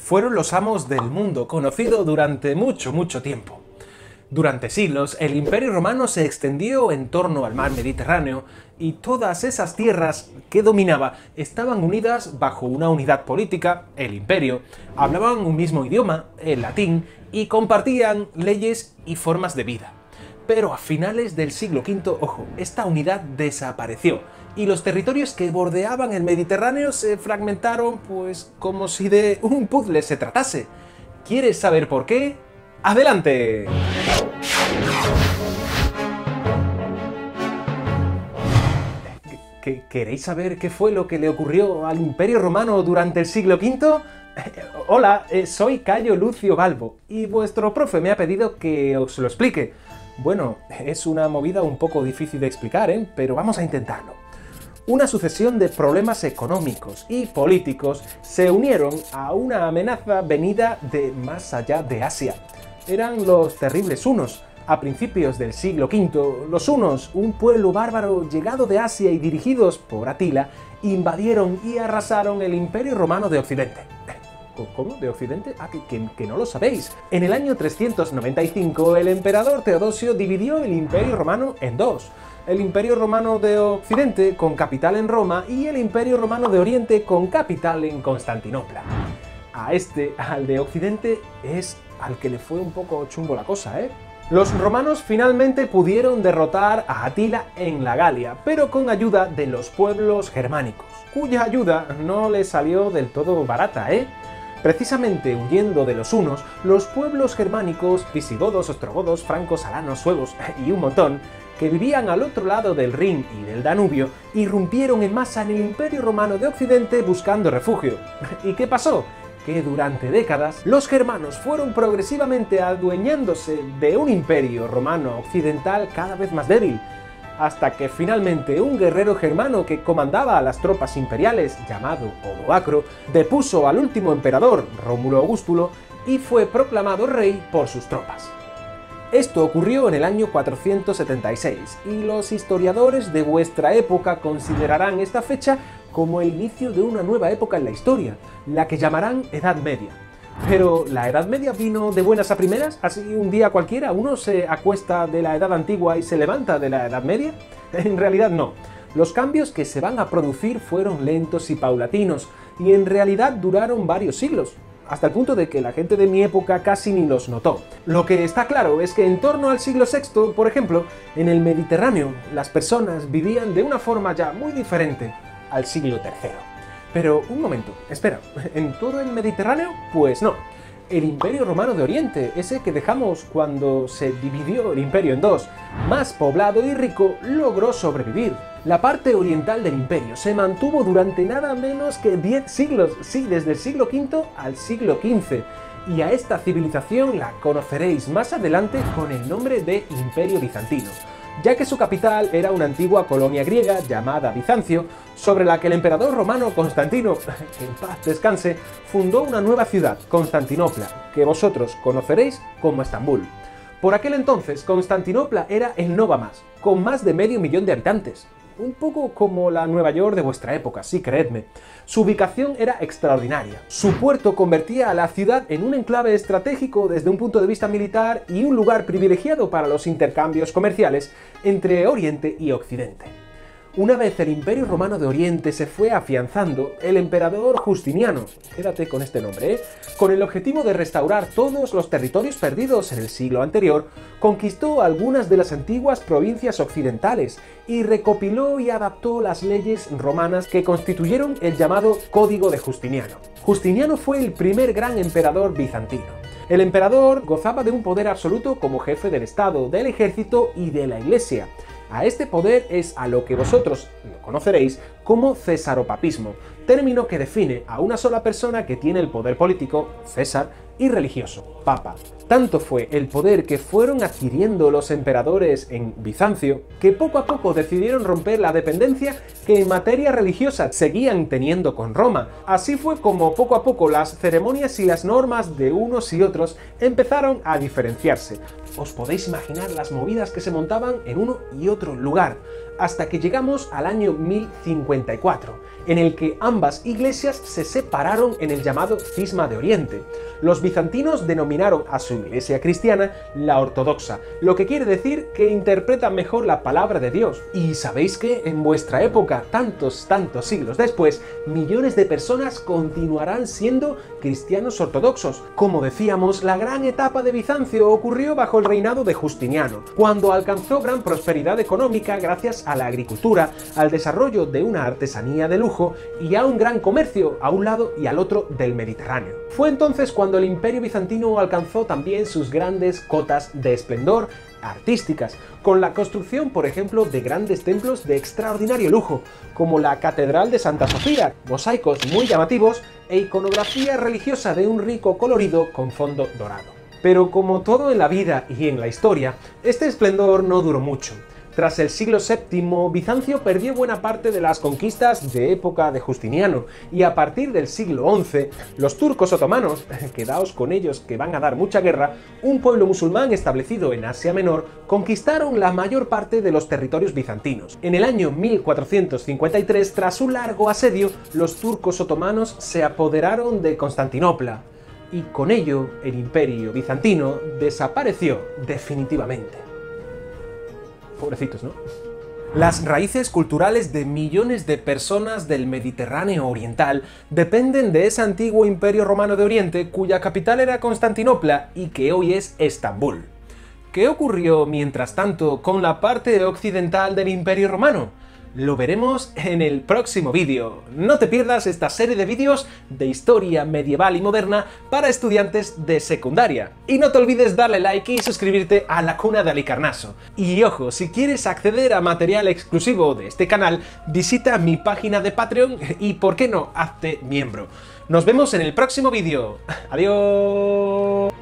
fueron los amos del mundo, conocido durante mucho tiempo. Durante siglos, el Imperio Romano se extendió en torno al mar Mediterráneo y todas esas tierras que dominaba estaban unidas bajo una unidad política, el imperio, hablaban un mismo idioma, el latín, y compartían leyes y formas de vida. Pero a finales del siglo V, ojo, esta unidad desapareció y los territorios que bordeaban el Mediterráneo se fragmentaron, pues como si de un puzzle se tratase. ¿Quieres saber por qué? ¡Adelante! ¿Queréis saber qué fue lo que le ocurrió al Imperio Romano durante el siglo V? Hola, soy Cayo Lucio Balbo y vuestro profe me ha pedido que os lo explique. Bueno, es una movida un poco difícil de explicar, pero vamos a intentarlo. Una sucesión de problemas económicos y políticos se unieron a una amenaza venida de más allá de Asia. Eran los terribles hunos. A principios del siglo V, los hunos, un pueblo bárbaro llegado de Asia y dirigidos por Atila, invadieron y arrasaron el Imperio Romano de Occidente. ¿Cómo? ¿De Occidente? Ah, que no lo sabéis. En el año 395, el emperador Teodosio dividió el Imperio Romano en dos. El Imperio Romano de Occidente, con capital en Roma, y el Imperio Romano de Oriente, con capital en Constantinopla. Al de Occidente, es al que le fue un poco chungo la cosa, ¿eh? Los romanos finalmente pudieron derrotar a Atila en la Galia, pero con ayuda de los pueblos germánicos, cuya ayuda no les salió del todo barata, ¿eh? Precisamente huyendo de los hunos, los pueblos germánicos, visigodos, ostrogodos, francos, alanos, suevos y un montón, que vivían al otro lado del Rin y del Danubio, irrumpieron en masa en el Imperio Romano de Occidente buscando refugio. ¿Y qué pasó? Que durante décadas los germanos fueron progresivamente adueñándose de un imperio romano occidental cada vez más débil, hasta que finalmente un guerrero germano que comandaba a las tropas imperiales, llamado Odoacro, depuso al último emperador, Rómulo Augustulo, y fue proclamado rey por sus tropas. Esto ocurrió en el año 476, y los historiadores de vuestra época considerarán esta fecha como el inicio de una nueva época en la historia, la que llamarán Edad Media. Pero, ¿la Edad Media vino de buenas a primeras? ¿Así un día cualquiera uno se acuesta de la Edad Antigua y se levanta de la Edad Media? En realidad no. Los cambios que se van a producir fueron lentos y paulatinos, y en realidad duraron varios siglos, hasta el punto de que la gente de mi época casi ni los notó. Lo que está claro es que en torno al siglo VI, por ejemplo, en el Mediterráneo, las personas vivían de una forma ya muy diferente al siglo III. Pero, un momento, espera, ¿en todo el Mediterráneo? Pues no. El Imperio Romano de Oriente, ese que dejamos cuando se dividió el imperio en dos, más poblado y rico, logró sobrevivir. La parte oriental del imperio se mantuvo durante nada menos que 10 siglos, sí, desde el siglo V al siglo XV, y a esta civilización la conoceréis más adelante con el nombre de Imperio Bizantino, ya que su capital era una antigua colonia griega llamada Bizancio, sobre la que el emperador romano Constantino, que en paz descanse, fundó una nueva ciudad, Constantinopla, que vosotros conoceréis como Estambul. Por aquel entonces, Constantinopla era el Nova Más, con más de medio millón de habitantes. Un poco como la Nueva York de vuestra época, sí, creedme. Su ubicación era extraordinaria. Su puerto convertía a la ciudad en un enclave estratégico desde un punto de vista militar y un lugar privilegiado para los intercambios comerciales entre Oriente y Occidente. Una vez el Imperio Romano de Oriente se fue afianzando, el emperador Justiniano, quédate con este nombre, con el objetivo de restaurar todos los territorios perdidos en el siglo anterior, conquistó algunas de las antiguas provincias occidentales y recopiló y adaptó las leyes romanas que constituyeron el llamado Código de Justiniano. Justiniano fue el primer gran emperador bizantino. El emperador gozaba de un poder absoluto como jefe del Estado, del ejército y de la Iglesia. A este poder es a lo que vosotros lo conoceréis como cesaropapismo, término que define a una sola persona que tiene el poder político, César, y religioso, papa. Tanto fue el poder que fueron adquiriendo los emperadores en Bizancio, que poco a poco decidieron romper la dependencia que en materia religiosa seguían teniendo con Roma. Así fue como poco a poco las ceremonias y las normas de unos y otros empezaron a diferenciarse. Os podéis imaginar las movidas que se montaban en uno y otro lugar, hasta que llegamos al año 1054, en el que ambas iglesias se separaron en el llamado Cisma de Oriente. Los bizantinos denominaron a su iglesia cristiana la ortodoxa, lo que quiere decir que interpretan mejor la palabra de Dios. Y sabéis que en vuestra época, tantos siglos después, millones de personas continuarán siendo cristianos ortodoxos. Como decíamos, la gran etapa de Bizancio ocurrió bajo el reinado de Justiniano, cuando alcanzó gran prosperidad económica gracias a la agricultura, al desarrollo de una artesanía de lujo y a un gran comercio a un lado y al otro del Mediterráneo. Fue entonces cuando el Imperio Bizantino alcanzó también sus grandes cotas de esplendor artísticas, con la construcción, por ejemplo, de grandes templos de extraordinario lujo, como la Catedral de Santa Sofía, mosaicos muy llamativos e iconografía religiosa de un rico colorido con fondo dorado. Pero como todo en la vida y en la historia, este esplendor no duró mucho. Tras el siglo VII, Bizancio perdió buena parte de las conquistas de época de Justiniano, y a partir del siglo XI, los turcos otomanos, quedaos con ellos que van a dar mucha guerra, un pueblo musulmán establecido en Asia Menor, conquistaron la mayor parte de los territorios bizantinos. En el año 1453, tras un largo asedio, los turcos otomanos se apoderaron de Constantinopla, y con ello el Imperio Bizantino desapareció definitivamente. Pobrecitos, ¿no? Las raíces culturales de millones de personas del Mediterráneo oriental dependen de ese antiguo Imperio Romano de Oriente, cuya capital era Constantinopla y que hoy es Estambul. ¿Qué ocurrió, mientras tanto, con la parte occidental del Imperio Romano? Lo veremos en el próximo vídeo. No te pierdas esta serie de vídeos de historia medieval y moderna para estudiantes de secundaria. Y no te olvides darle like y suscribirte a La Cuna de Halicarnaso. Y ojo, si quieres acceder a material exclusivo de este canal, visita mi página de Patreon y, ¿por qué no?, hazte miembro. Nos vemos en el próximo vídeo. ¡Adiós!